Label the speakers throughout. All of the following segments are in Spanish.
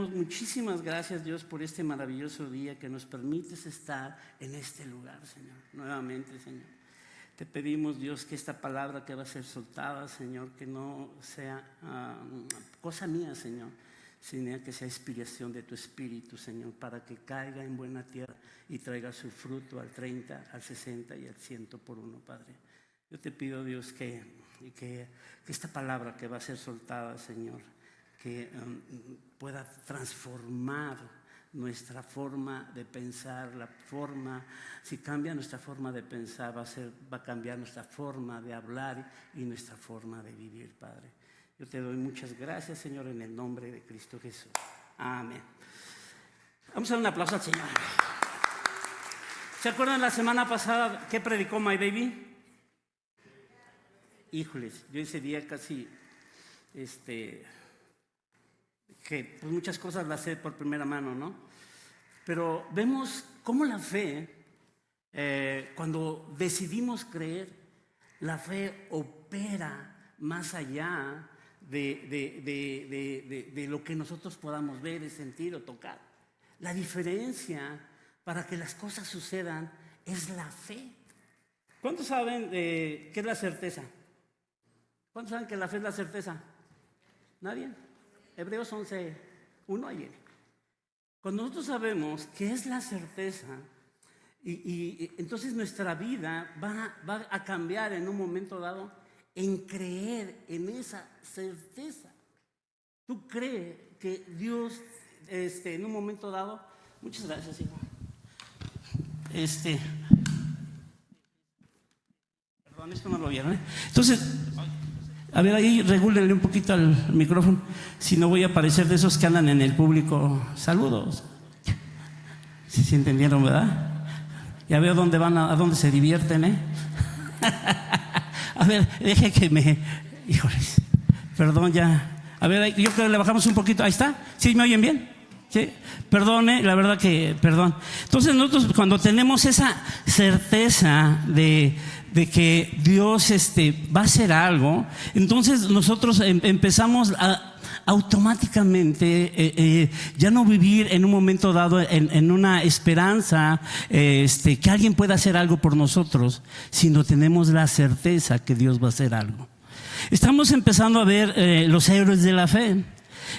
Speaker 1: Muchísimas gracias, Dios, por este maravilloso día que nos permites estar en este lugar, Señor. Nuevamente, Señor, te pedimos, Dios, que esta palabra que va a ser soltada, Señor, que no sea cosa mía, Señor, sino que sea inspiración de tu Espíritu, Señor, para que caiga en buena tierra y traiga su fruto al 30, al 60 y al 100 por uno, Padre. Yo te pido, Dios, que esta palabra que va a ser soltada, Señor, que pueda transformar nuestra forma de pensar, si cambia nuestra forma de pensar, va a cambiar nuestra forma de hablar y nuestra forma de vivir, Padre. Yo te doy muchas gracias, Señor, en el nombre de Cristo Jesús. Amén. Vamos a dar un aplauso al Señor. ¿Se acuerdan la semana pasada qué predicó My Baby? Híjoles, yo ese día casi, que pues muchas cosas las sé por primera mano, ¿no? Pero vemos cómo la fe, cuando decidimos creer, la fe opera más allá de lo que nosotros podamos ver, sentir o tocar. La diferencia para que las cosas sucedan es la fe. ¿Cuántos saben qué es la certeza? ¿Cuántos saben que la fe es la certeza? ¿Nadie? Hebreos 11:1 ahí viene. Cuando nosotros sabemos qué es la certeza, y entonces nuestra vida va a cambiar en un momento dado en creer en esa certeza. Tú crees que Dios en un momento dado, muchas gracias, hijo. Perdón, esto no lo vieron, ¿eh? Entonces, a ver, ahí regúlenle un poquito al micrófono, si no voy a parecer de esos que andan en el público. Saludos. ¿Sí se entendieron, verdad? Ya veo dónde van, a dónde se divierten, ¿eh? A ver, deje que híjoles, perdón ya. A ver, yo creo que le bajamos un poquito. Ahí está. ¿Sí me oyen bien? Sí. Perdone, la verdad que, perdón. Entonces nosotros cuando tenemos esa certeza de que Dios va a hacer algo, entonces nosotros empezamos a automáticamente ya no vivir en un momento dado en una esperanza que alguien pueda hacer algo por nosotros, sino tenemos la certeza que Dios va a hacer algo. Estamos empezando a ver los héroes de la fe,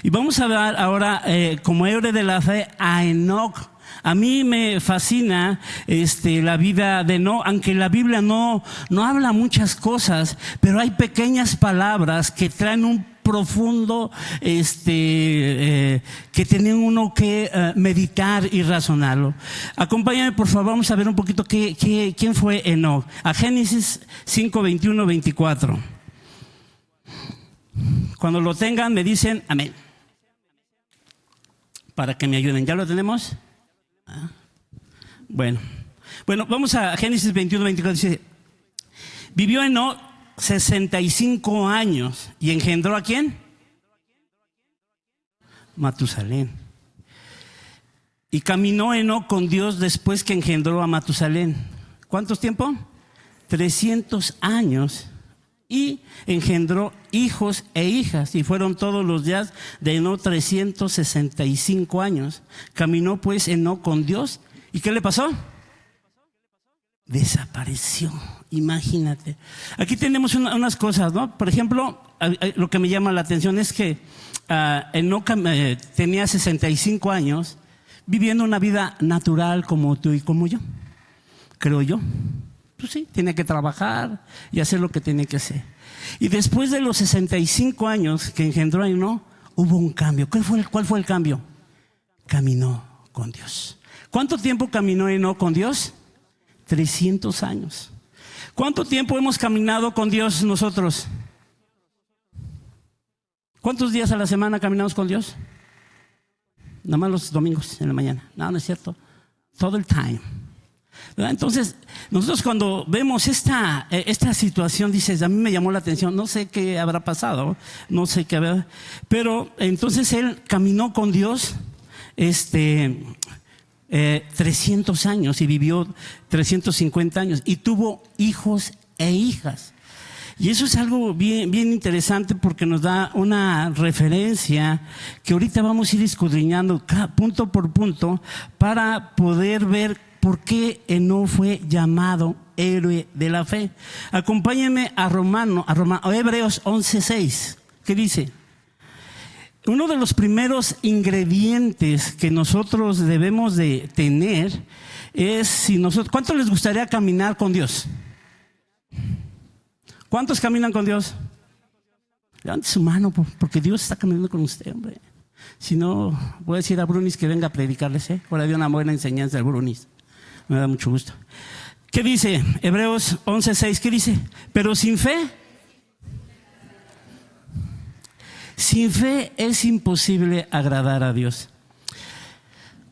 Speaker 1: y vamos a ver ahora como héroe de la fe a Enoc. A mí me fascina la vida de Enoc, aunque la Biblia no habla muchas cosas, pero hay pequeñas palabras que traen un profundo que tiene uno que meditar y razonarlo. Acompáñame, por favor, vamos a ver un poquito quién fue Enoc. A Génesis 5:21-24. Cuando lo tengan me dicen amén, para que me ayuden. ¿Ya lo tenemos? Bueno, vamos a Génesis 21:24. Dice: vivió Enoc 65 años y engendró ¿a quién? Matusalén. Y caminó Enoc con Dios después que engendró a Matusalén. ¿Cuántos tiempo? 300 años. Y engendró hijos e hijas, y fueron todos los días de Enoc 365 años. Caminó pues Enoc con Dios. ¿Y qué le pasó? Desapareció. Imagínate. Aquí tenemos unas cosas, ¿no? Por ejemplo, lo que me llama la atención es que Enoc tenía 65 años, viviendo una vida natural como tú y como yo, creo yo. Pues sí, tiene que trabajar y hacer lo que tiene que hacer. Y después de los 65 años que engendró a Enoc, hubo un cambio. ¿Cuál fue el cambio? Caminó con Dios. ¿Cuánto tiempo caminó Enoc con Dios? 300 años. ¿Cuánto tiempo hemos caminado con Dios nosotros? ¿Cuántos días a la semana caminamos con Dios? Nada más los domingos en la mañana. No es cierto. Todo el time. ¿Verdad? Entonces, nosotros cuando vemos esta situación, dices, a mí me llamó la atención, no sé qué habrá pasado, no sé qué habrá, pero entonces él caminó con Dios 300 años y vivió 350 años y tuvo hijos e hijas. Y eso es algo bien, bien interesante porque nos da una referencia que ahorita vamos a ir escudriñando punto por punto para poder ver por qué Enoc fue llamado héroe de la fe. Acompáñenme a Hebreos 11:6. ¿Qué dice? Uno de los primeros ingredientes que nosotros debemos de tener es ¿cuánto les gustaría caminar con Dios? ¿Cuántos caminan con Dios? Levante su mano, porque Dios está caminando con usted, hombre. Si no, voy a decir a Brunis que venga a predicarles, Ahora dio una buena enseñanza al Brunis. Me da mucho gusto. ¿Qué dice? Hebreos 11:6, ¿qué dice? Pero sin fe es imposible agradar a Dios.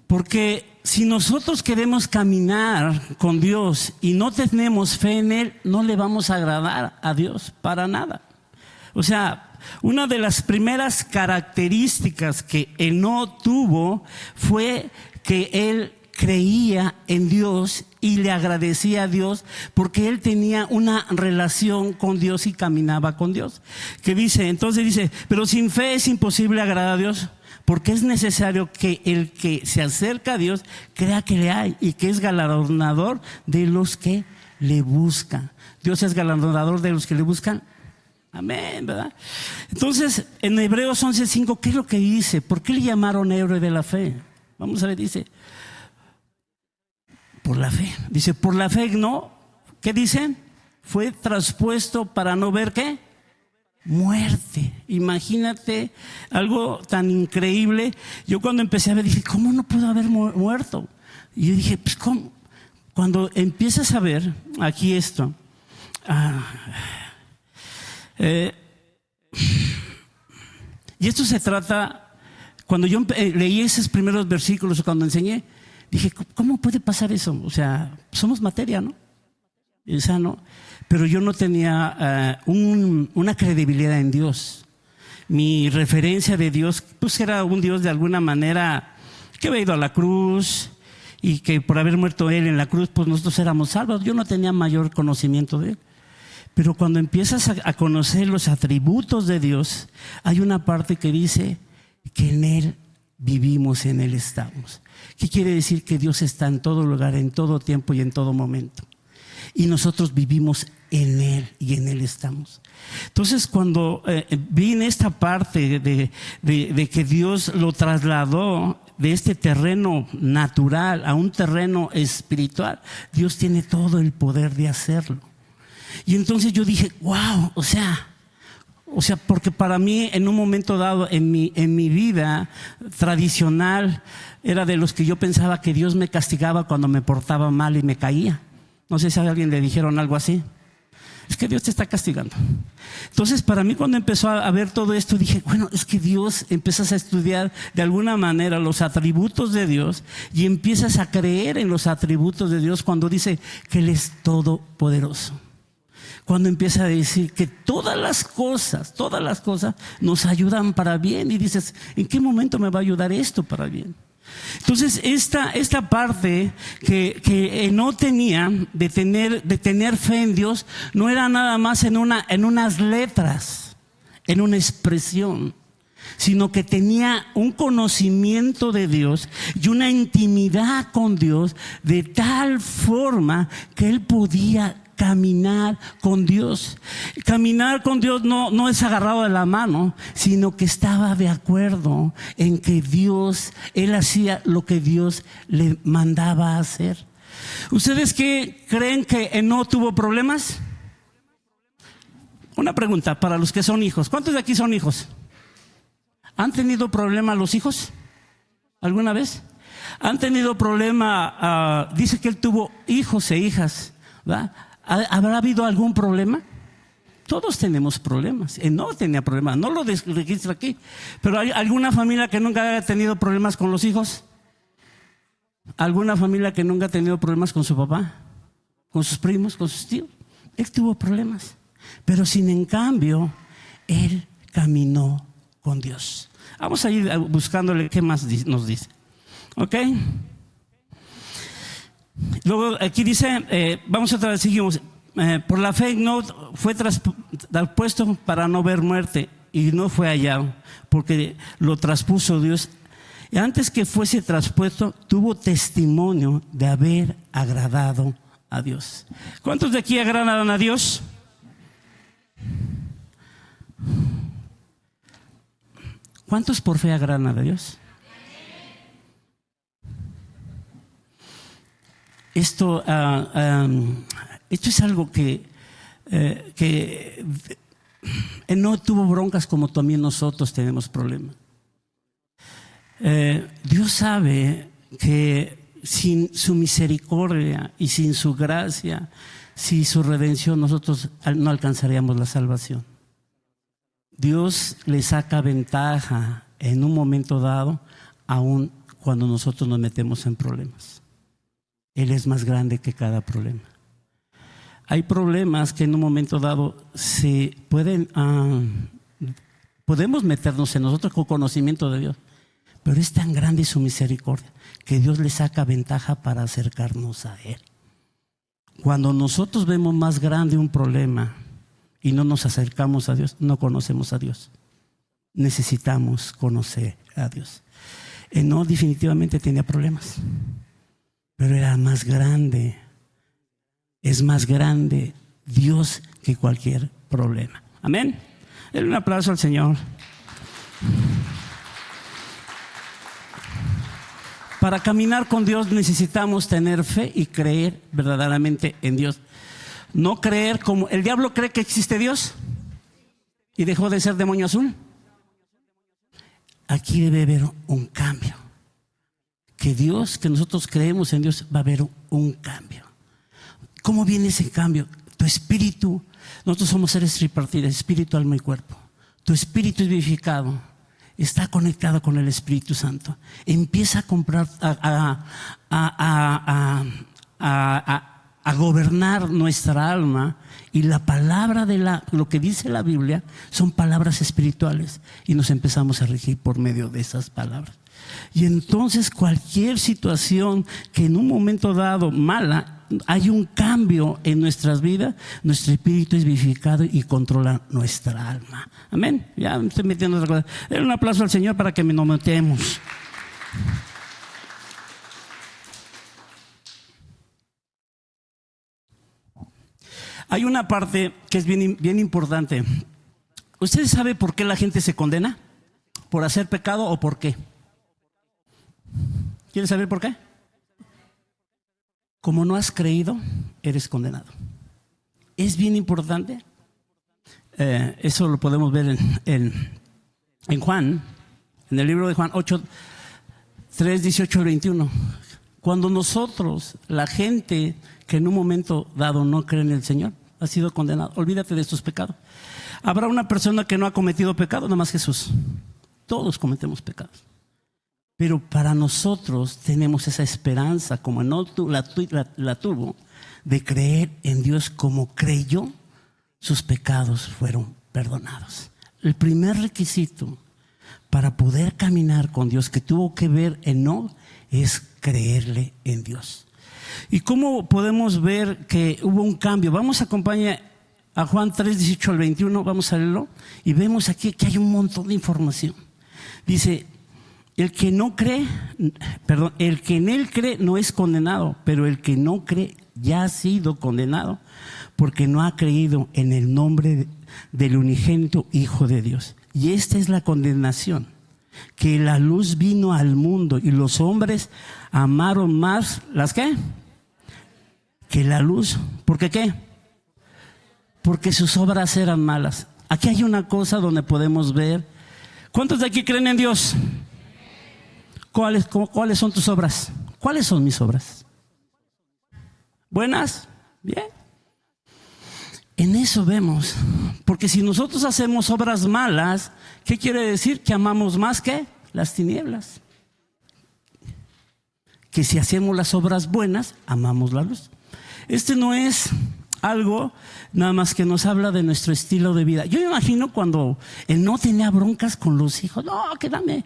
Speaker 1: Porque si nosotros queremos caminar con Dios y no tenemos fe en Él, no le vamos a agradar a Dios para nada. O sea, una de las primeras características que Enoc tuvo fue que él creía en Dios y le agradecía a Dios porque él tenía una relación con Dios y caminaba con Dios. Entonces dice, pero sin fe es imposible agradar a Dios, porque es necesario que el que se acerca a Dios crea que le hay y que es galardonador de los que le buscan. Dios es galardonador de los que le buscan. Amén, ¿verdad? Entonces, en Hebreos 11:5, ¿qué es lo que dice? ¿Por qué le llamaron héroe de la fe? Vamos a ver, dice, por la fe. Dice, por la fe, ¿no? ¿Qué dice? Fue traspuesto para no ver, ¿qué? Muerte. Imagínate algo tan increíble. Yo cuando empecé a ver dije, ¿cómo no pudo haber muerto? Y yo dije, pues ¿cómo? Cuando empiezas a ver aquí esto, y esto se trata, cuando yo leí esos primeros versículos, cuando enseñé, dije, ¿cómo puede pasar eso? O sea, somos materia, ¿no? Pero yo no tenía una credibilidad en Dios. Mi referencia de Dios, pues era un Dios de alguna manera que había ido a la cruz y que por haber muerto Él en la cruz, pues nosotros éramos salvos. Yo no tenía mayor conocimiento de Él. Pero cuando empiezas a conocer los atributos de Dios, hay una parte que dice que en Él vivimos, en Él estamos. ¿Qué quiere decir? Que Dios está en todo lugar, en todo tiempo y en todo momento. Y nosotros vivimos en Él y en Él estamos. Entonces, cuando vi en esta parte de que Dios lo trasladó de este terreno natural a un terreno espiritual, Dios tiene todo el poder de hacerlo. Y entonces yo dije, wow, o sea, porque para mí en un momento dado en mi vida tradicional era de los que yo pensaba que Dios me castigaba cuando me portaba mal y me caía. No sé si a alguien le dijeron algo así. Es que Dios te está castigando. Entonces para mí cuando empezó a ver todo esto dije, bueno, es que Dios, empiezas a estudiar de alguna manera los atributos de Dios y empiezas a creer en los atributos de Dios cuando dice que Él es todopoderoso. Cuando empieza a decir que todas las cosas nos ayudan para bien y dices, ¿en qué momento me va a ayudar esto para bien? Entonces esta parte que no tenía de tener fe en Dios no era nada más en unas letras, en una expresión, sino que tenía un conocimiento de Dios y una intimidad con Dios de tal forma que él podía caminar con Dios. Caminar con Dios no es agarrado de la mano, sino que estaba de acuerdo en que él hacía lo que Dios le mandaba a hacer. ¿Ustedes qué creen que Enoc tuvo problemas? Una pregunta para los que son hijos. ¿Cuántos de aquí son hijos? ¿Han tenido problemas los hijos? ¿Alguna vez? ¿Han tenido problema? Dice que él tuvo hijos e hijas, ¿verdad? ¿Habrá habido algún problema? Todos tenemos problemas. No tenía problemas, no lo registra aquí. Pero ¿hay alguna familia que nunca haya tenido problemas con los hijos? ¿Alguna familia que nunca ha tenido problemas con su papá? ¿Con sus primos? ¿Con sus tíos? Él tuvo problemas. Pero sin en cambio, él caminó con Dios. Vamos a ir buscándole qué más nos dice. ¿Ok? Luego aquí dice, vamos otra vez, seguimos. por la fe no fue traspuesto para no ver muerte, y no fue hallado, porque lo traspuso Dios. Y antes que fuese traspuesto, tuvo testimonio de haber agradado a Dios. ¿Cuántos de aquí agradan a Dios? ¿Cuántos por fe agradan a Dios? Esto es algo que él no tuvo broncas como también nosotros tenemos problemas. Dios sabe que sin su misericordia y sin su gracia, sin su redención, nosotros no alcanzaríamos la salvación. Dios le saca ventaja en un momento dado, aun cuando nosotros nos metemos en problemas. Él es más grande que cada problema. Hay problemas que en un momento dado se pueden, podemos meternos en nosotros con conocimiento de Dios, pero es tan grande su misericordia que Dios le saca ventaja para acercarnos a Él. Cuando nosotros vemos más grande un problema y no nos acercamos a Dios, no conocemos a Dios. Necesitamos conocer a Dios. No, definitivamente tenía problemas, pero era más grande. Es más grande Dios que cualquier problema. Amén. Denle un aplauso al Señor. Para caminar con Dios necesitamos tener fe y creer verdaderamente en Dios. No creer como el diablo cree que existe Dios y dejó de ser demonio azul. Aquí debe haber un cambio. Que nosotros creemos en Dios, va a haber un cambio. ¿Cómo viene ese cambio? Tu espíritu, nosotros somos seres tripartitos, espíritu, alma y cuerpo. Tu espíritu es vivificado, está conectado con el Espíritu Santo. Empieza a comprar, a gobernar nuestra alma, y la palabra lo que dice la Biblia son palabras espirituales, y nos empezamos a regir por medio de esas palabras. Y entonces cualquier situación que en un momento dado mala, hay un cambio en nuestras vidas, nuestro espíritu es vivificado y controla nuestra alma. Amén. Ya me estoy metiendo en otra cosa. Denle un aplauso al Señor para que nos metemos. Hay una parte que es bien importante. ¿Usted sabe por qué la gente se condena? ¿Por hacer pecado o por qué? ¿Quieres saber por qué? Como no has creído, eres condenado. Es bien importante. Eso lo podemos ver en Juan, en el libro de Juan 8, 3, 18 al 21. Cuando nosotros, la gente que en un momento dado no cree en el Señor, ha sido condenado. Olvídate de tus pecados. Habrá una persona que no ha cometido pecado, nada más Jesús. Todos cometemos pecados. Pero para nosotros tenemos esa esperanza, como no la tuvo, de creer en Dios. Como creyó, sus pecados fueron perdonados. El primer requisito para poder caminar con Dios, que tuvo que ver Enoc, es creerle en Dios. ¿Y cómo podemos ver que hubo un cambio? Vamos a acompañar a Juan 3, 18 al 21, vamos a leerlo, y vemos aquí que hay un montón de información. Dice: el que en él cree no es condenado, pero el que no cree ya ha sido condenado, porque no ha creído en el nombre del unigénito Hijo de Dios. Y esta es la condenación, que la luz vino al mundo y los hombres amaron más ¿las qué? Que la luz. ¿Por qué? Porque sus obras eran malas. Aquí hay una cosa donde podemos ver. ¿Cuántos de aquí creen en Dios? ¿Cuáles son tus obras? ¿Cuáles son mis obras? ¿Buenas? Bien. En eso vemos. Porque si nosotros hacemos obras malas, ¿qué quiere decir? Que amamos más que las tinieblas. Que si hacemos las obras buenas, amamos la luz. Este no es algo nada más que nos habla de nuestro estilo de vida. Yo me imagino cuando él no tenía broncas con los hijos. No, que dame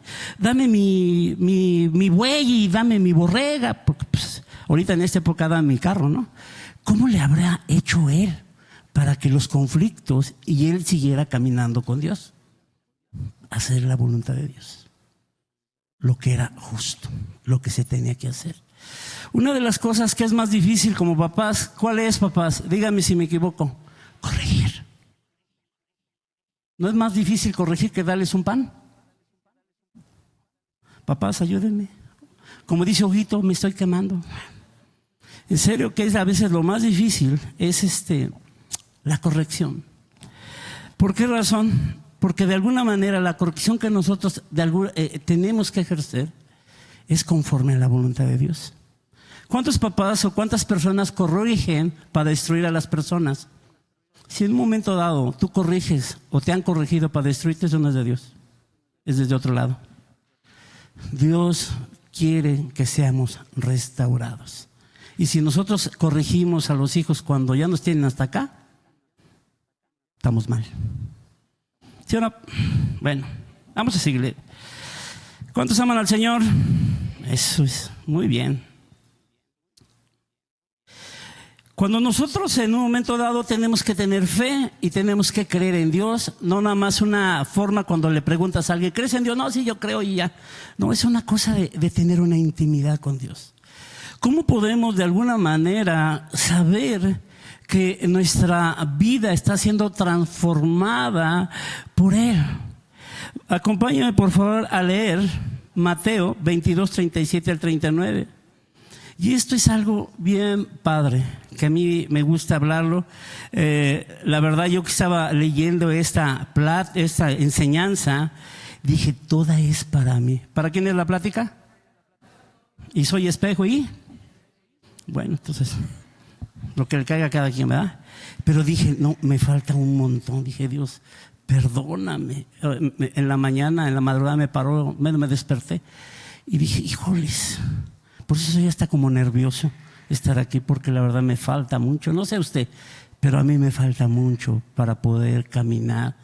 Speaker 1: mi buey y dame mi borrega. Porque pues, ahorita en esta época dan mi carro, ¿no? ¿cómo le habrá hecho él para que los conflictos y él siguiera caminando con Dios? Hacer la voluntad de Dios, lo que era justo, lo que se tenía que hacer. Una de las cosas que es más difícil como papás, ¿cuál es, papás? Díganme si me equivoco. Corregir. ¿No es más difícil corregir que darles un pan? Papás, ayúdenme. Como dice Huguito, me estoy quemando. En serio que es a veces lo más difícil es la corrección. ¿Por qué razón? Porque de alguna manera la corrección que nosotros tenemos que ejercer es conforme a la voluntad de Dios. ¿Cuántos papás o cuántas personas corrigen para destruir a las personas? Si en un momento dado tú corriges o te han corregido para destruirte, eso no es de Dios, es desde otro lado. Dios quiere que seamos restaurados. Y si nosotros corregimos a los hijos cuando ya nos tienen hasta acá, estamos mal. ¿Sí o no? Bueno, vamos a seguirle. ¿Cuántos aman al Señor? Eso es, muy bien. Cuando nosotros en un momento dado tenemos que tener fe y tenemos que creer en Dios, no nada más una forma cuando le preguntas a alguien, ¿crees en Dios? No, sí, yo creo y ya. No, es una cosa de tener una intimidad con Dios. ¿Cómo podemos de alguna manera saber que nuestra vida está siendo transformada por Él? Acompáñame por favor a leer Mateo 22, 37 al 39. Y esto es algo bien padre, que a mí me gusta hablarlo. La verdad, yo que estaba leyendo esta enseñanza, dije, toda es para mí. ¿Para quién es la plática? Y soy espejo y... Bueno, entonces, lo que le caiga a cada quien, ¿verdad? Pero dije, no, me falta un montón. Dije, Dios, perdóname. En la mañana, en la madrugada me desperté y dije, híjoles. Por eso ya está como nervioso estar aquí, porque la verdad me falta mucho. No sé usted, pero a mí me falta mucho para poder caminar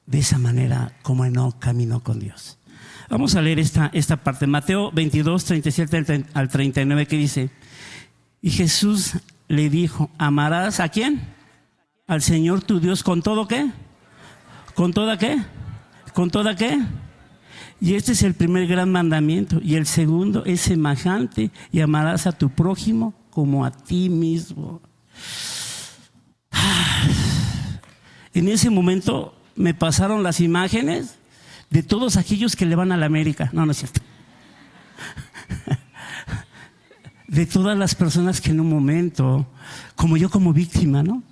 Speaker 1: de esa manera como no camino con Dios. Vamos a leer esta parte, Mateo 22, 37 al 39, que dice: y Jesús le dijo, ¿amarás a quién? Al Señor tu Dios con todo ¿qué? ¿Con toda qué? ¿Con toda qué? Y este es el primer gran mandamiento. Y el segundo es semejante: y amarás a tu prójimo como a ti mismo. En ese momento me pasaron las imágenes de todos aquellos que le van a la América. No, no es cierto. De todas las personas que en un momento, como yo como víctima, ¿no?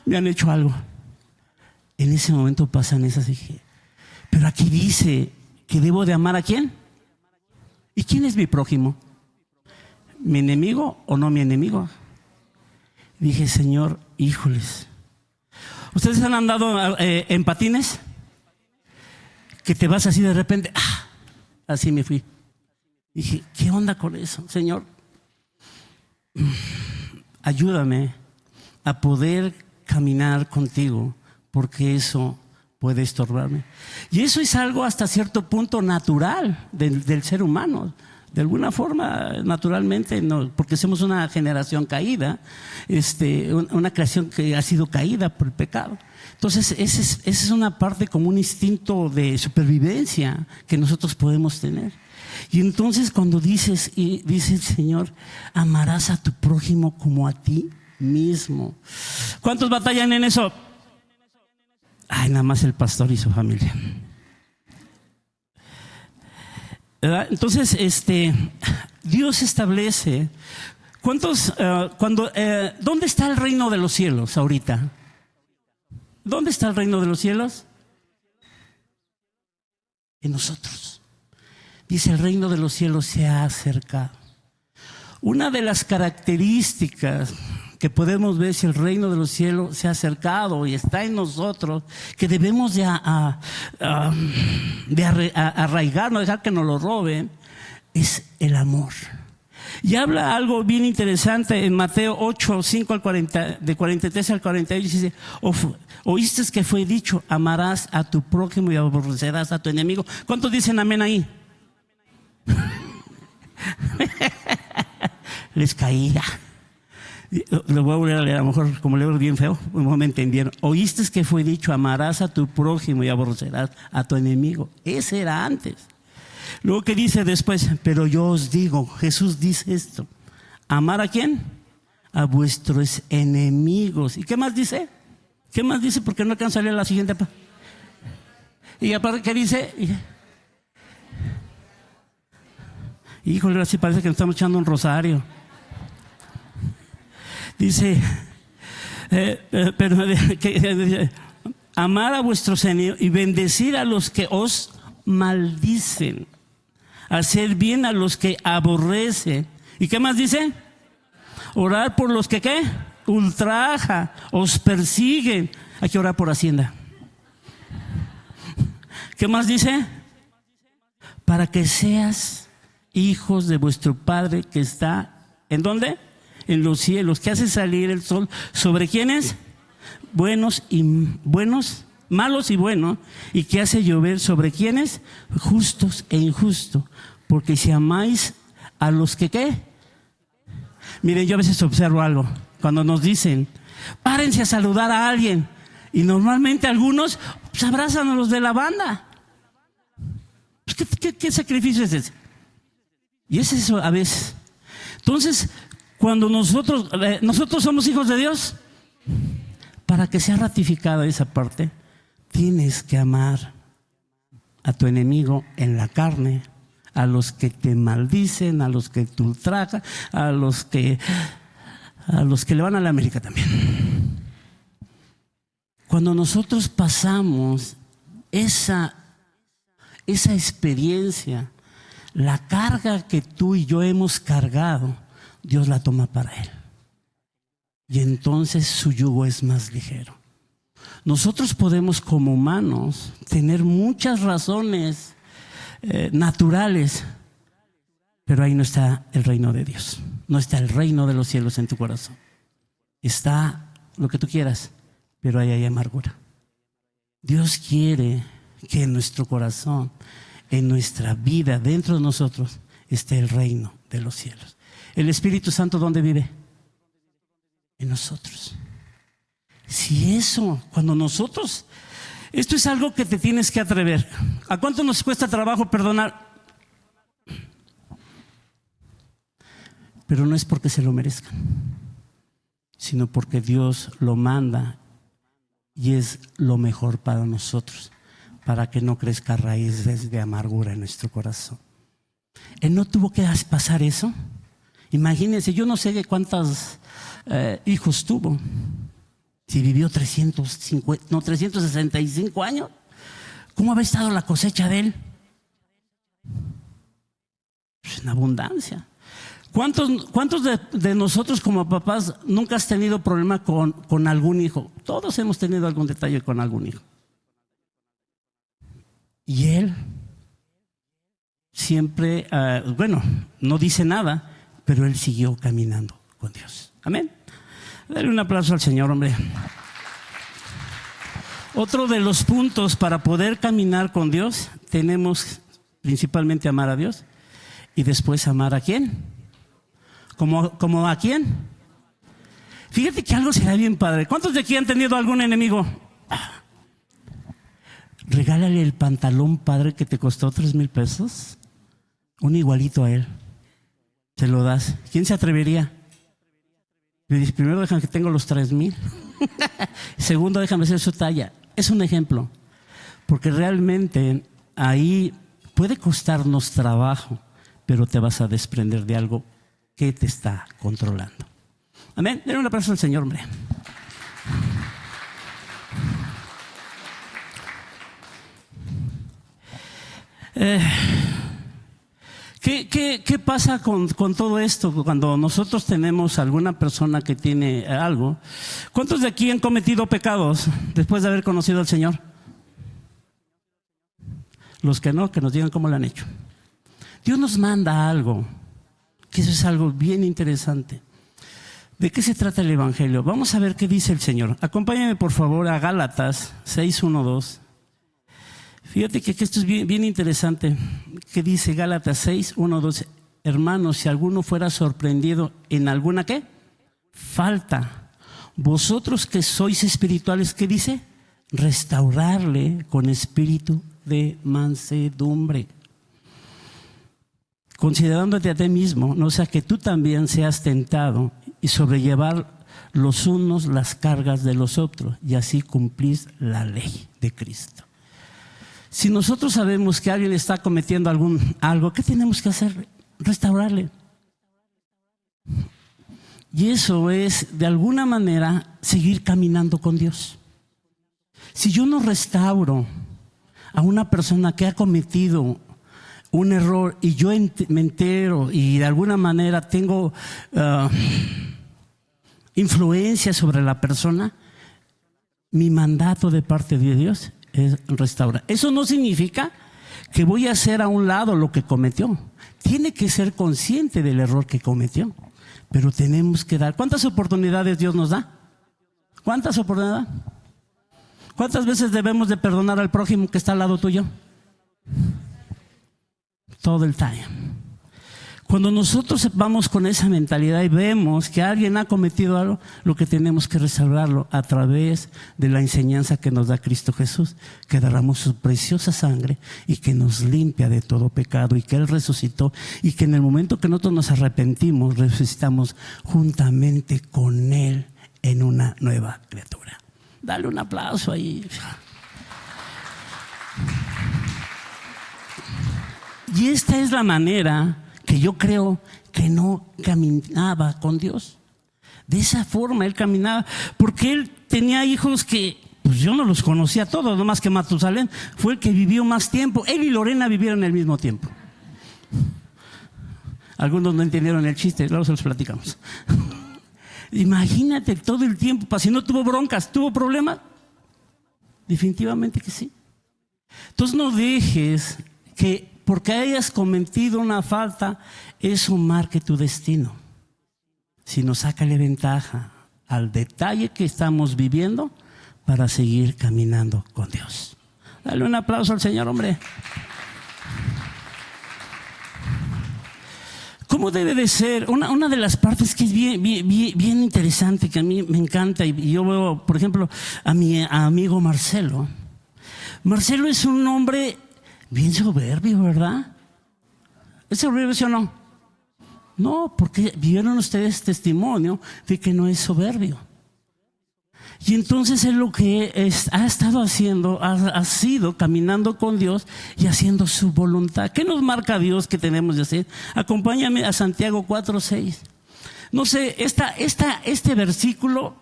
Speaker 1: Me han hecho algo. En ese momento pasan esas, dije, pero aquí dice que debo de amar ¿a quién? ¿Y quién es mi prójimo? ¿Mi enemigo o no mi enemigo? Dije, Señor, híjoles. ¿Ustedes han andado en patines? Que te vas así de repente, así me fui. Dije, ¿qué onda con eso, Señor? Ayúdame a poder caminar contigo, porque eso puede estorbarme. Y eso es algo hasta cierto punto natural del ser humano. De alguna forma, naturalmente, no, porque somos una generación caída, una creación que ha sido caída por el pecado. Entonces, esa es una parte como un instinto de supervivencia que nosotros podemos tener. Y entonces cuando dice el Señor, amarás a tu prójimo como a ti mismo. ¿Cuántos batallan en eso? Ay, nada más el pastor y su familia. ¿Verdad? Entonces, Dios establece. ¿Dónde está el reino de los cielos ahorita? ¿Dónde está el reino de los cielos? En nosotros. Dice, el reino de los cielos se ha acercado. Una de las características que podemos ver si el reino de los cielos se ha acercado y está en nosotros, que debemos de arraigar, no dejar que nos lo roben, es el amor. Y habla algo bien interesante en Mateo 8, 5 al 40, de 43 al 48, dice, oíste que fue dicho, amarás a tu prójimo y aborrecerás a tu enemigo. ¿Cuántos dicen amén ahí? Les caía. Lo voy a volver a leer, a lo mejor como leo bien feo, no me entendieron. Oíste que fue dicho, amarás a tu prójimo y aborrecerás a tu enemigo. Ese era antes. Luego que dice después, pero yo os digo, Jesús dice esto, ¿amar a quién? A vuestros enemigos. ¿Y qué más dice? ¿Qué más dice? Porque no alcanza a leer la siguiente. Y aparte, ¿qué dice? Híjole, así parece que nos estamos echando un rosario. Dice, amar a vuestros enemigos y bendecir a los que os maldicen, hacer bien a los que aborrecen. ¿Y qué más dice? Orar por los que ¿qué? Ultraja, os persiguen. Hay que orar por Hacienda. ¿Qué más dice? Para que seas hijos de vuestro Padre que está, ¿en dónde? En los cielos, que hace salir el sol sobre quiénes, malos y buenos, y que hace llover sobre quiénes, justos e injustos. Porque si amáis a los que ¿qué? Miren, yo a veces observo algo, cuando nos dicen, párense a saludar a alguien, y normalmente algunos pues, abrazan a los de la banda. Pues, ¿qué sacrificio es ese? Y es eso a veces. Entonces, cuando nosotros somos hijos de Dios, para que sea ratificada esa parte, tienes que amar a tu enemigo en la carne, a los que te maldicen, a los que te ultrajan, a los que le van a la América también. Cuando nosotros pasamos esa experiencia, la carga que tú y yo hemos cargado, Dios la toma para Él. Y entonces su yugo es más ligero. Nosotros podemos como humanos tener muchas razones naturales, pero ahí no está el reino de Dios. No está el reino de los cielos en tu corazón. Está lo que tú quieras, pero ahí hay amargura. Dios quiere que en nuestro corazón, en nuestra vida, dentro de nosotros, esté el reino de los cielos. ¿El Espíritu Santo dónde vive? En nosotros. Si eso, cuando nosotros, esto es algo que te tienes que atrever. ¿A cuánto nos cuesta trabajo perdonar? Pero no es porque se lo merezcan, sino porque Dios lo manda y es lo mejor para nosotros, para que no crezca raíces de amargura en nuestro corazón. Él no tuvo que pasar eso. Imagínense, yo no sé cuántos hijos tuvo. Si vivió 365 años, ¿cómo habrá estado la cosecha de él? Pues en abundancia. ¿Cuántos de nosotros como papás nunca has tenido problema con algún hijo? Todos hemos tenido algún detalle con algún hijo. Y él siempre, no dice nada, pero él siguió caminando con Dios. Amén. Dale un aplauso al Señor, hombre. Otro de los puntos para poder caminar con Dios, tenemos principalmente amar a Dios y después amar a ¿quién? ¿Como a quién? Fíjate que algo será bien padre. ¿Cuántos de aquí han tenido algún enemigo? Regálale el pantalón padre que te costó 3,000 pesos. Un igualito a él. Se lo das. ¿Quién se atrevería? Le dice, primero déjame que tengo los 3,000. Segundo, déjame hacer su talla. Es un ejemplo. Porque realmente ahí puede costarnos trabajo, pero te vas a desprender de algo que te está controlando. Amén. Denle un aplauso al Señor, hombre. ¿Qué pasa con todo esto cuando nosotros tenemos alguna persona que tiene algo? ¿Cuántos de aquí han cometido pecados después de haber conocido al Señor? Los que no, que nos digan cómo lo han hecho. Dios nos manda algo, que eso es algo bien interesante. ¿De qué se trata el Evangelio? Vamos a ver qué dice el Señor. Acompáñame por favor a Gálatas 6:1-2. Fíjate que esto es bien interesante. ¿Qué dice Gálatas 6:1-2? Hermanos, si alguno fuera sorprendido en alguna ¿qué? falta. Vosotros que sois espirituales, ¿qué dice? Restaurarle con espíritu de mansedumbre, considerándote a ti mismo, no sea que tú también seas tentado, y sobrellevar los unos las cargas de los otros, y así cumplís la ley de Cristo. Si nosotros sabemos que alguien está cometiendo algo, ¿qué tenemos que hacer? Restaurarle. Y eso es, de alguna manera, seguir caminando con Dios. Si yo no restauro a una persona que ha cometido un error y yo me entero y de alguna manera tengo influencia sobre la persona, mi mandato de parte de Dios es restaurar. Eso no significa que voy a hacer a un lado lo que cometió. Tiene que ser consciente del error que cometió, pero tenemos que dar. ¿Cuántas oportunidades Dios nos da? ¿Cuántas oportunidades? ¿Cuántas veces debemos de perdonar al prójimo que está al lado tuyo? Todo el time. Cuando nosotros vamos con esa mentalidad y vemos que alguien ha cometido algo, lo que tenemos que restaurarlo a través de la enseñanza que nos da Cristo Jesús, que derramó su preciosa sangre y que nos limpia de todo pecado, y que Él resucitó, y que en el momento que nosotros nos arrepentimos, resucitamos juntamente con Él en una nueva criatura. Dale un aplauso ahí. Y esta es la manera que yo creo que no caminaba con Dios. De esa forma él caminaba, porque él tenía hijos que pues yo no los conocía todos, no más que Matusalén fue el que vivió más tiempo. Él y Lorena vivieron el mismo tiempo. Algunos no entendieron el chiste, luego se los platicamos. Imagínate todo el tiempo, si no tuvo broncas, ¿tuvo problemas? Definitivamente que sí. Entonces no dejes que porque hayas cometido una falta, eso marque tu destino. Sino sácale ventaja al detalle que estamos viviendo para seguir caminando con Dios. Dale un aplauso al Señor, hombre. ¿Cómo debe de ser? Una de las partes que es bien interesante, que a mí me encanta, y yo veo, por ejemplo, a mi amigo Marcelo. Marcelo es un hombre bien soberbio, ¿verdad? ¿Es soberbio, sí o no? No, porque vieron ustedes testimonio de que no es soberbio. Y entonces él lo que ha estado haciendo ha sido caminando con Dios y haciendo su voluntad. ¿Qué nos marca Dios que tenemos de hacer? Acompáñame a Santiago 4:6. No sé, este versículo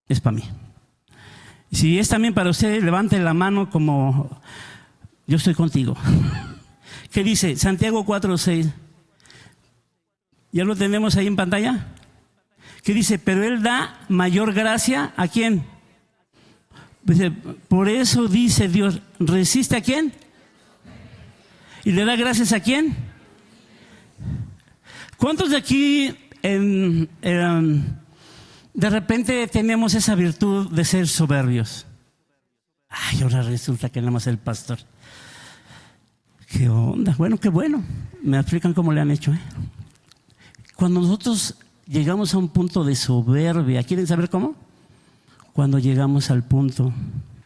Speaker 1: es para mí. Si es también para usted, levante la mano como yo estoy contigo. ¿Qué dice? Santiago 4:6. ¿Ya lo tenemos ahí en pantalla? ¿Qué dice? Pero Él da mayor gracia ¿a quién? Dice, por eso dice Dios, ¿resiste a quién? ¿Y le da gracias a quién? ¿Cuántos de aquí de repente tenemos esa virtud de ser soberbios? Ay, ahora resulta que nada más el pastor. ¿Qué onda? Bueno, qué bueno. Me explican cómo le han hecho, ¿eh? Cuando nosotros llegamos a un punto de soberbia, ¿quieren saber cómo? Cuando llegamos al punto,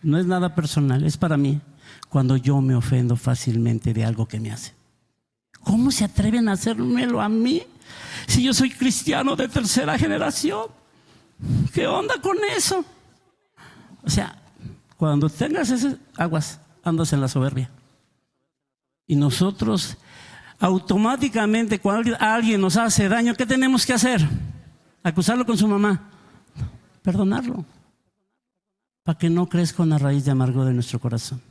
Speaker 1: no es nada personal, es para mí, cuando yo me ofendo fácilmente de algo que me hace. ¿Cómo se atreven a hacérmelo a mí? Si yo soy cristiano de tercera generación. ¿Qué onda con eso? O sea, cuando tengas esas aguas, andas en la soberbia. Y nosotros automáticamente cuando alguien nos hace daño, ¿qué tenemos que hacer? ¿Acusarlo con su mamá? Perdonarlo, para que no crezca una raíz de amargura de nuestro corazón.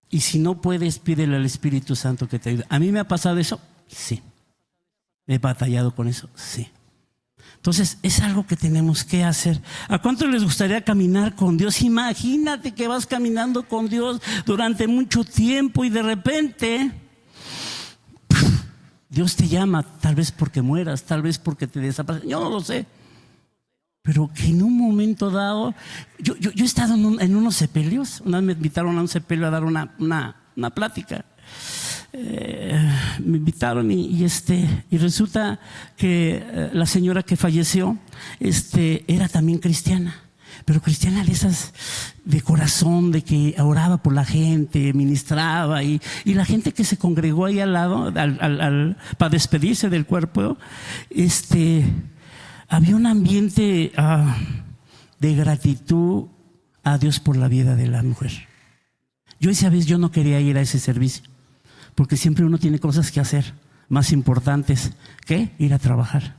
Speaker 1: Y si no puedes, pídele al Espíritu Santo que te ayude. ¿A mí me ha pasado eso? Sí. ¿He batallado con eso? Sí. Entonces es algo que tenemos que hacer. ¿A cuántos les gustaría caminar con Dios? Imagínate que vas caminando con Dios durante mucho tiempo y de repente Dios te llama, tal vez porque mueras, tal vez porque te desapareces, yo no lo sé. Pero que en un momento dado, yo he estado en unos sepelios. Una vez me invitaron a un sepelio a dar una plática. me invitaron y resulta que la señora que falleció era también cristiana, pero cristiana de esas de corazón, de que oraba por la gente, ministraba y la gente que se congregó ahí al lado para despedirse del cuerpo, había un ambiente de gratitud a Dios por la vida de la mujer. Yo esa vez yo no quería ir a ese servicio, porque siempre uno tiene cosas que hacer más importantes que ir a trabajar.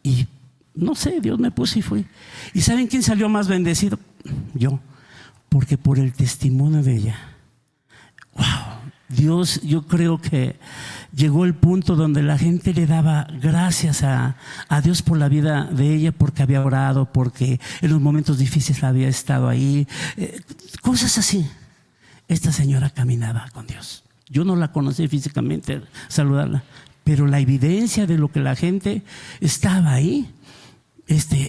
Speaker 1: Y no sé, Dios me puso y fui. ¿Y saben quién salió más bendecido? Yo, porque por el testimonio de ella. Wow, Dios, yo creo que llegó el punto donde la gente le daba gracias a Dios por la vida de ella, porque había orado, porque en los momentos difíciles había estado ahí, cosas así. Esta señora caminaba con Dios. Yo no la conocí físicamente, saludarla, pero la evidencia de lo que la gente estaba ahí,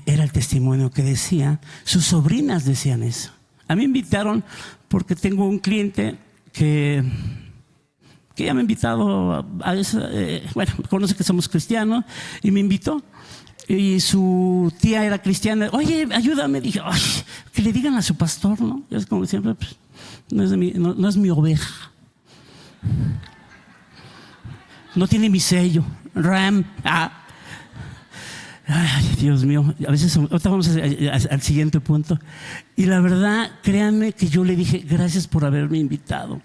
Speaker 1: era el testimonio que decía. Sus sobrinas decían eso. A mí me invitaron porque tengo un cliente que ya me ha invitado a eso, conoce que somos cristianos y me invitó. Y su tía era cristiana. Oye, ayúdame. Dije, ay, que le digan a su pastor, ¿no? Es como siempre, pues, no es mi oveja. No tiene mi sello. Ram. Ay, Dios mío. A veces, ahorita vamos al siguiente punto. Y la verdad, créanme que yo le dije, gracias por haberme invitado.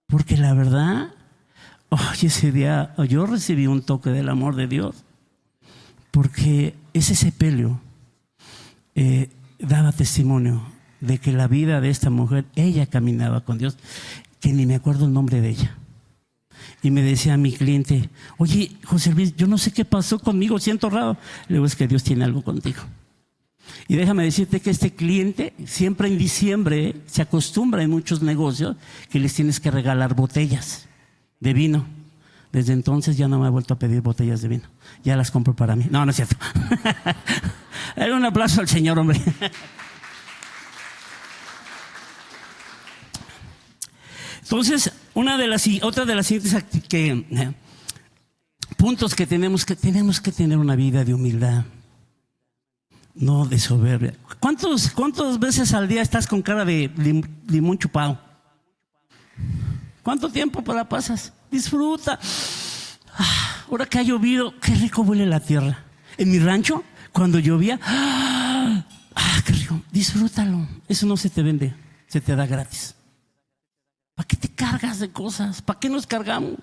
Speaker 1: Porque la verdad, ese día yo recibí un toque del amor de Dios. Porque ese sepelio daba testimonio de que la vida de esta mujer, ella caminaba con Dios, que ni me acuerdo el nombre de ella. Y me decía a mi cliente, oye, José Luis, yo no sé qué pasó conmigo, siento raro. Le digo, es que Dios tiene algo contigo. Y déjame decirte que este cliente siempre en diciembre se acostumbra en muchos negocios que les tienes que regalar botellas de vino. Desde entonces ya no me ha vuelto a pedir botellas de vino. Ya las compro para mí. No, no es cierto. Un aplauso al Señor, hombre. Entonces, otra de las siguientes puntos que tenemos que tener una vida de humildad, no de soberbia. ¿Cuántas veces al día estás con cara de limón chupado? ¿Cuánto tiempo la pasas? Disfruta. Ahora que ha llovido, qué rico huele la tierra. En mi rancho, cuando llovía, qué rico. Disfrútalo. Eso no se te vende, se te da gratis. ¿Para qué te cargas de cosas? ¿Para qué nos cargamos?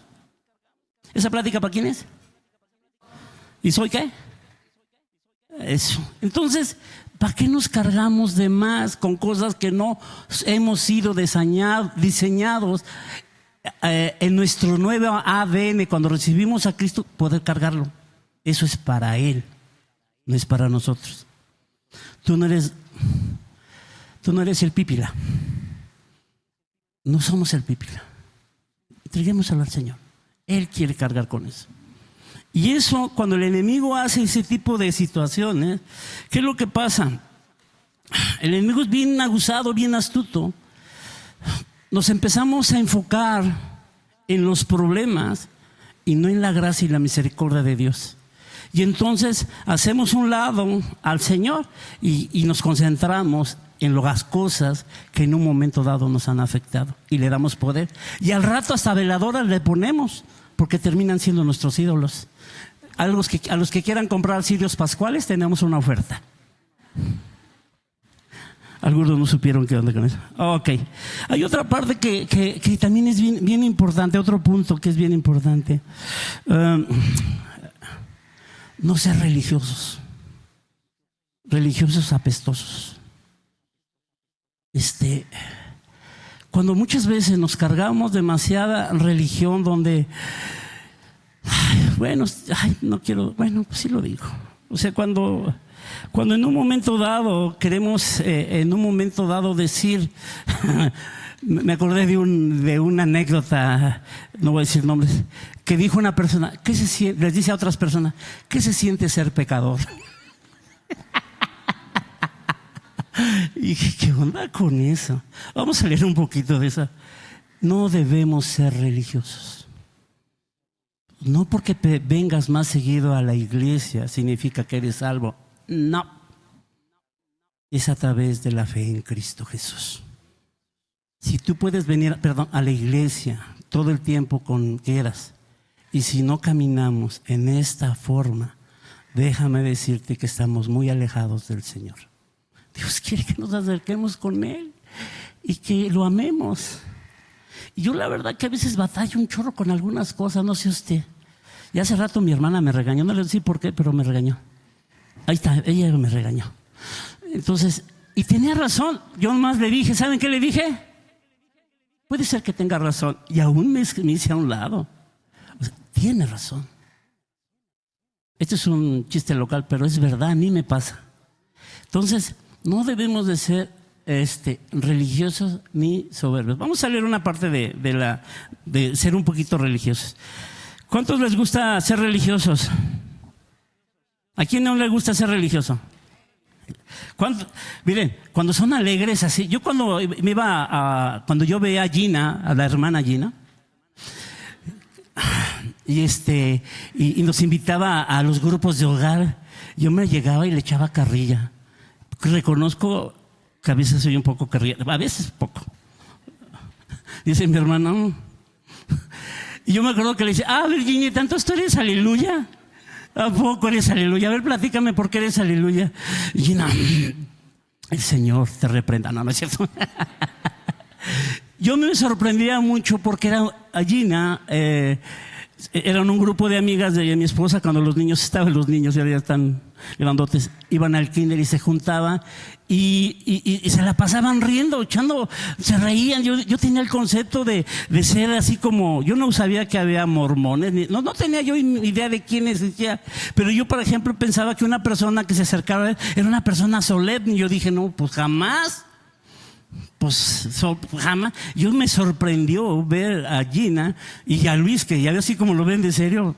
Speaker 1: ¿Esa plática para quién es? ¿Y soy qué? Eso. Entonces, ¿para qué nos cargamos de más con cosas que no hemos sido diseñados en nuestro nuevo ADN cuando recibimos a Cristo, poder cargarlo? Eso es para Él, no es para nosotros. Tú no eres el pípila. No somos el pípila. Entreguémoselo al Señor. Él quiere cargar con eso. Y eso, cuando el enemigo hace ese tipo de situaciones, ¿qué es lo que pasa? El enemigo es bien aguzado, bien astuto. Nos empezamos a enfocar en los problemas y no en la gracia y la misericordia de Dios. Y entonces hacemos un lado al Señor y nos concentramos en las cosas que en un momento dado nos han afectado y le damos poder. Y al rato hasta veladoras le ponemos porque terminan siendo nuestros ídolos. A los que quieran comprar cirios pascuales tenemos una oferta. Algunos no supieron qué onda con eso. Ok. Hay otra parte que también es bien importante, otro punto que es bien importante. No ser religiosos. Religiosos apestosos. Cuando muchas veces nos cargamos demasiada religión donde, no quiero, pues sí lo digo. O sea, cuando en un momento dado queremos, decir, me acordé de una anécdota, no voy a decir nombres, que dijo una persona, les dice a otras personas, ¿qué se siente ser pecador? Y dije, ¿qué onda con eso? Vamos a leer un poquito de esa. no debemos ser religiosos. No porque vengas más seguido a la iglesia significa que eres salvo. No. Es a través de la fe en Cristo Jesús. Si tú puedes venir, a la iglesia todo el tiempo con quieras, y si no caminamos en esta forma, déjame decirte que estamos muy alejados del Señor. Dios quiere que nos acerquemos con Él y que lo amemos. Y yo la verdad que a veces batallo un chorro con algunas cosas, no sé usted. Y hace rato mi hermana me regañó, no le sé por qué, pero me regañó. Ahí está, ella me regañó. Entonces, y tenía razón, yo nomás le dije, ¿saben qué le dije? Puede ser que tenga razón. Y aún me hice a un lado. O sea, tiene razón. Este es un chiste local, pero es verdad, a mí me pasa. Entonces, no debemos de ser religiosos ni soberbios. Vamos a leer una parte de ser un poquito religiosos. ¿Cuántos les gusta ser religiosos? ¿A quién no le gusta ser religioso? Miren, cuando son alegres así, yo cuando yo veía a Gina, a la hermana Gina, y nos invitaba a los grupos de hogar, yo me llegaba y le echaba carrilla. Reconozco que a veces soy un poco carrilla, a veces poco. Dice mi hermano, y yo me acuerdo que le dice, Virginia, ¿tanto tú eres aleluya? ¿A poco eres aleluya? A ver, platícame por qué eres aleluya. Y Gina, el Señor te reprenda. No es cierto. Yo me sorprendía mucho porque Gina, eran un grupo de amigas de mi esposa cuando los niños ya están grandotes, iban al kinder y se juntaban y se la pasaban riendo, se reían. Yo tenía el concepto de ser así como, yo no sabía que había mormones, no tenía yo idea de quién existía, pero yo por ejemplo pensaba que una persona que se acercaba a él era una persona solemne. Yo dije, no, pues jamás. Jamás. Yo me sorprendió ver a Gina y a Luis, que ya veo así como lo ven de serio,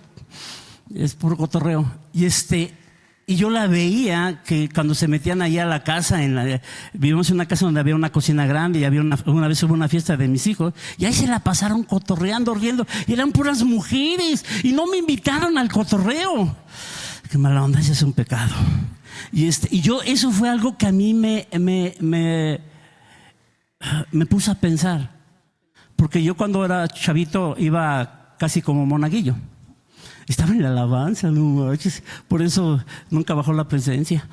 Speaker 1: es puro cotorreo. Y yo la veía que cuando se metían allá a la casa, vivimos en una casa donde había una cocina grande y una vez hubo una fiesta de mis hijos y ahí se la pasaron cotorreando, riendo, y eran puras mujeres y no me invitaron al cotorreo. Qué mala onda, ese es un pecado. Y eso fue algo que a mí me puse a pensar, porque yo cuando era chavito iba casi como monaguillo. Estaba en la alabanza, no manches. Por eso nunca bajó la presencia.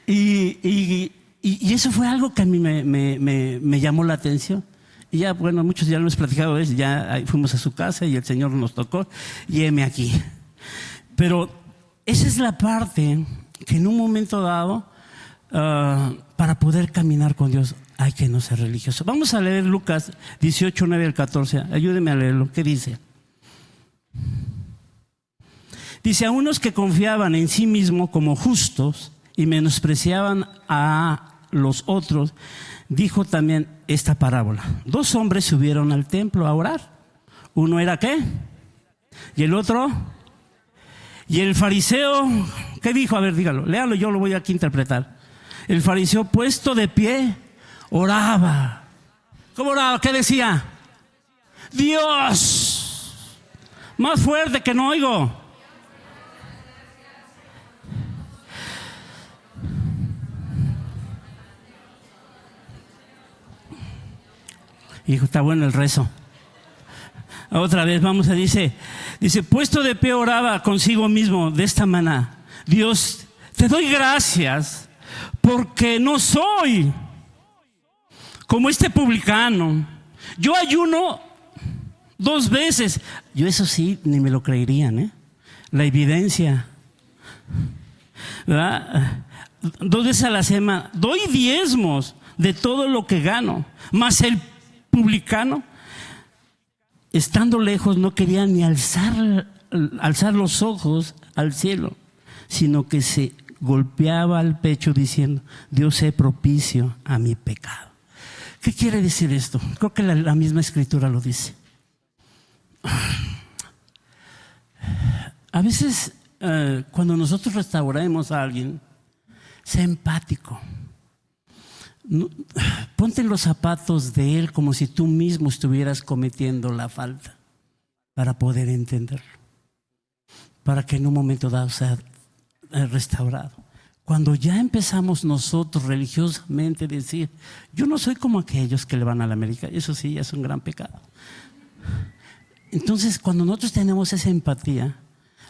Speaker 1: y eso fue algo que a mí me llamó la atención. Y ya, bueno, muchos ya lo hemos platicado de eso. Ya fuimos a su casa y el Señor nos tocó. Y heme aquí. Pero esa es la parte que en un momento dado, para poder caminar con Dios, hay que no ser religioso. Vamos a leer Lucas 18, 9 al 14. Ayúdeme a leerlo. ¿Qué dice? Dice, a unos que confiaban en sí mismos como justos y menospreciaban a los otros, dijo también esta parábola. 2 hombres subieron al templo a orar. Uno era ¿qué? Y el otro. Y el fariseo, ¿qué dijo? A ver, dígalo, léalo, yo lo voy aquí a interpretar. El fariseo, puesto de pie, oraba. ¿Cómo oraba? ¿Qué decía? Dios, más fuerte que no oigo. Hijo, está bueno el rezo. Otra vez vamos a dice, puesto de pie oraba consigo mismo de esta manera: Dios, te doy gracias porque no soy como este publicano. Yo ayuno 2 veces. Yo eso sí, ni me lo creerían, la evidencia, ¿verdad? 2 veces a la semana. Doy diezmos de todo lo que gano. Mas el publicano, estando lejos, no quería ni alzar los ojos al cielo, sino que se golpeaba al pecho diciendo: Dios, sé propicio a mi pecado. ¿Qué quiere decir esto? Creo que la misma escritura lo dice. A veces cuando nosotros restauramos a alguien, sé empático. ponte en los zapatos de Él como si tú mismo estuvieras cometiendo la falta para poder entenderlo, para que en un momento dado sea restaurado. Cuando ya empezamos nosotros religiosamente a decir, yo no soy como aquellos que le van a la América, eso sí, ya es un gran pecado. Entonces, cuando nosotros tenemos esa empatía,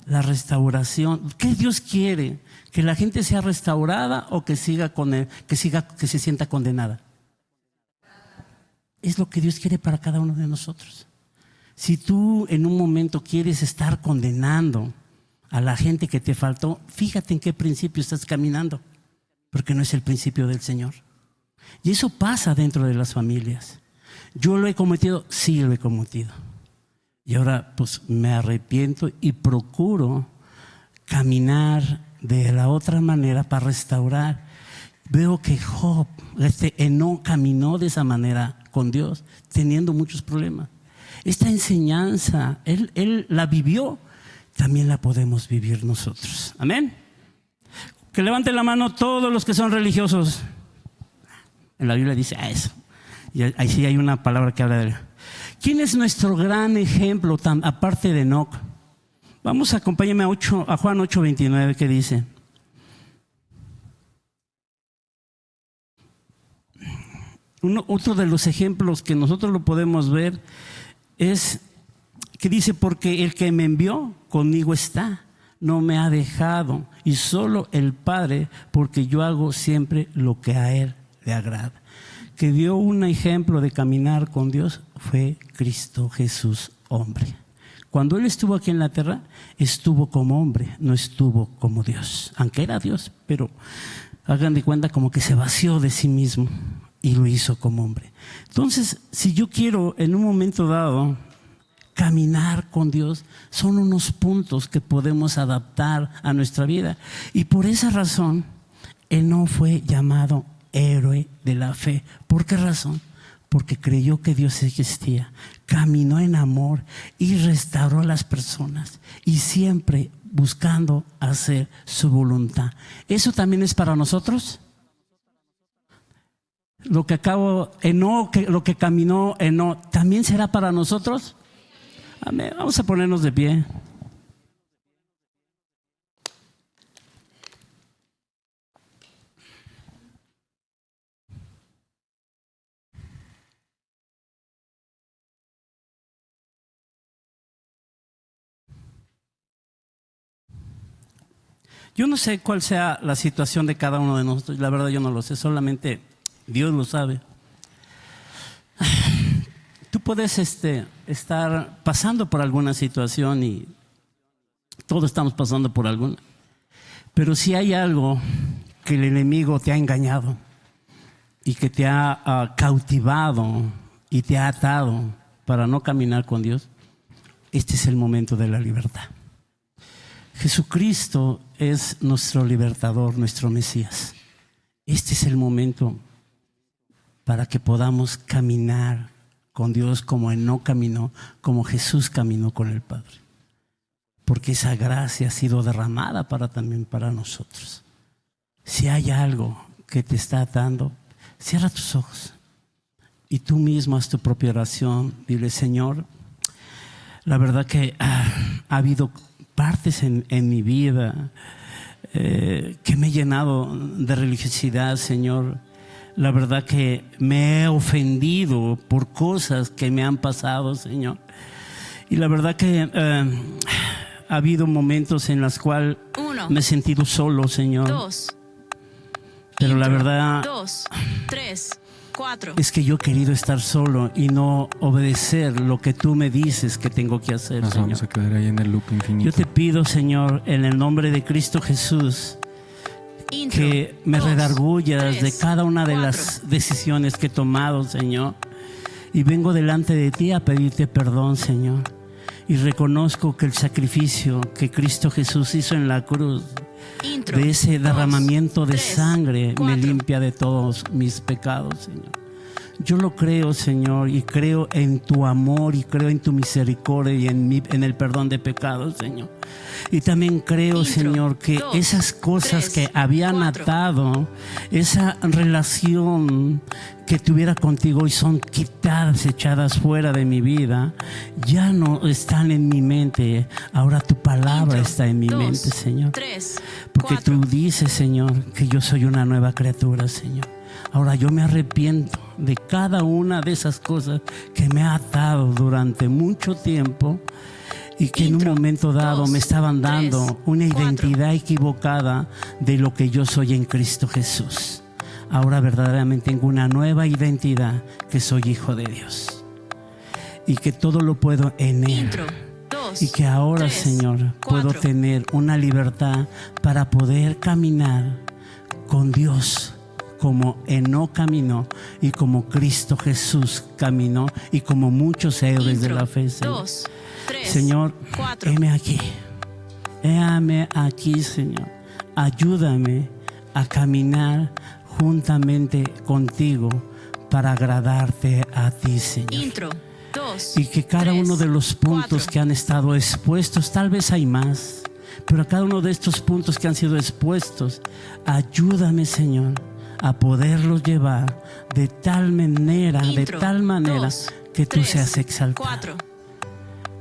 Speaker 1: la restauración, ¿qué Dios quiere? ¿Que la gente sea restaurada o que siga con él, que se sienta condenada? Es lo que Dios quiere para cada uno de nosotros. Si tú en un momento quieres estar condenando a la gente que te faltó, fíjate en qué principio estás caminando, porque no es el principio del Señor. Y eso pasa dentro de las familias. ¿Yo lo he cometido? Sí, lo he cometido. Y ahora pues me arrepiento y procuro caminar de la otra manera para restaurar. Veo que Job, Enoc, caminó de esa manera con Dios, teniendo muchos problemas. Esta enseñanza, él la vivió, también la podemos vivir nosotros. Amén. Que levanten la mano todos los que son religiosos. En la Biblia dice eso. Y ahí sí hay una palabra que habla de él. ¿Quién es nuestro gran ejemplo, aparte de Enoc? Vamos, acompáñame a Juan 8:29, que dice: otro de los ejemplos que nosotros lo podemos ver es que dice, porque el que me envió conmigo está, no me ha dejado, y solo el Padre, porque yo hago siempre lo que a Él le agrada. Que dio un ejemplo de caminar con Dios fue Cristo Jesús, hombre. Cuando Él estuvo aquí en la tierra, estuvo como hombre, no estuvo como Dios, aunque era Dios, pero hagan de cuenta como que se vació de sí mismo y lo hizo como hombre. Entonces, si yo quiero en un momento dado caminar con Dios, son unos puntos que podemos adaptar a nuestra vida. Y por esa razón, Él no fue llamado héroe de la fe. ¿Por qué razón? Porque creyó que Dios existía, caminó en amor y restauró a las personas, y siempre buscando hacer su voluntad. ¿Eso también es para nosotros? Lo que caminó Enoc, ¿también será para nosotros? Amén. Vamos a ponernos de pie. Yo no sé cuál sea la situación de cada uno de nosotros, la verdad yo no lo sé, solamente Dios lo sabe. Tú puedes estar pasando por alguna situación, y todos estamos pasando por alguna, pero si hay algo que el enemigo te ha engañado y que te ha cautivado y te ha atado para no caminar con Dios, este es el momento de la libertad. Jesucristo es nuestro libertador, nuestro Mesías. Este es el momento para que podamos caminar con Dios como Él no caminó, como Jesús caminó con el Padre. Porque esa gracia ha sido derramada también para nosotros. Si hay algo que te está atando, cierra tus ojos y tú mismo haz tu propia oración. Dile: Señor, la verdad que ha habido partes en mi vida que me he llenado de religiosidad, Señor. La verdad que me he ofendido por cosas que me han pasado, Señor. Y la verdad que ha habido momentos en los cuales me he sentido solo, Señor.
Speaker 2: 2.
Speaker 1: Pero la verdad
Speaker 2: 2, 3, 4.
Speaker 1: es que yo he querido estar solo y no obedecer lo que tú me dices que tengo que hacer,
Speaker 3: Nos
Speaker 1: Señor.
Speaker 3: vamos a quedar ahí en el loop infinito.
Speaker 1: Yo te pido, Señor, en el nombre de Cristo Jesús, que me redargullas de cada una de las decisiones que he tomado, Señor. Y vengo delante de ti a pedirte perdón, Señor. Y reconozco que el sacrificio que Cristo Jesús hizo en la cruz, de ese derramamiento de sangre, me limpia de todos mis pecados, Señor. Yo lo creo, Señor, y creo en tu amor y creo en tu misericordia y en el perdón de pecados, Señor. Y también creo, Señor, que esas cosas que habían atado, esa relación que tuviera contigo y son quitadas, echadas fuera de mi vida, ya no están en mi mente. Ahora tu palabra está en mi mente, Señor. Porque tú dices, Señor, que yo soy una nueva criatura, Señor. Ahora yo me arrepiento de cada una de esas cosas que me ha atado durante mucho tiempo y que en un momento dado me estaban dando una identidad equivocada de lo que yo soy en Cristo Jesús. Ahora verdaderamente tengo una nueva identidad, que soy hijo de Dios y que todo lo puedo en Él. Y que ahora, Señor, puedo tener una libertad para poder caminar con Dios como Enoc caminó y como Cristo Jesús caminó y como muchos héroes de la fe, Señor. Señor, heme aquí. Heme aquí, Señor. Ayúdame a caminar juntamente contigo para agradarte a ti, Señor. Y que cada uno de los puntos que han estado expuestos, tal vez hay más, pero cada uno de estos puntos que han sido expuestos, ayúdame, Señor, a poderlos llevar de tal manera, que tú seas exaltado.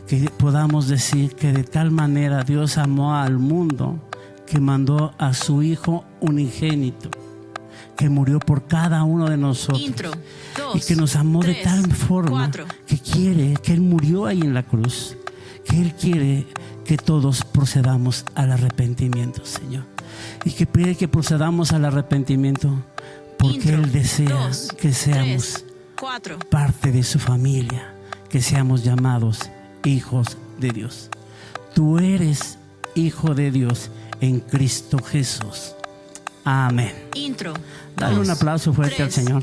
Speaker 1: Que podamos decir que de tal manera Dios amó al mundo que mandó a su Hijo unigénito, que murió por cada uno de nosotros y que nos amó de tal forma que quiere, que Él murió ahí en la cruz, que Él quiere que todos procedamos al arrepentimiento, Señor. Y que pide que procedamos al arrepentimiento porque Él desea que seamos parte de su familia, que seamos llamados hijos de Dios. Tú eres hijo de Dios en Cristo Jesús. Amén. Dale un aplauso fuerte al Señor.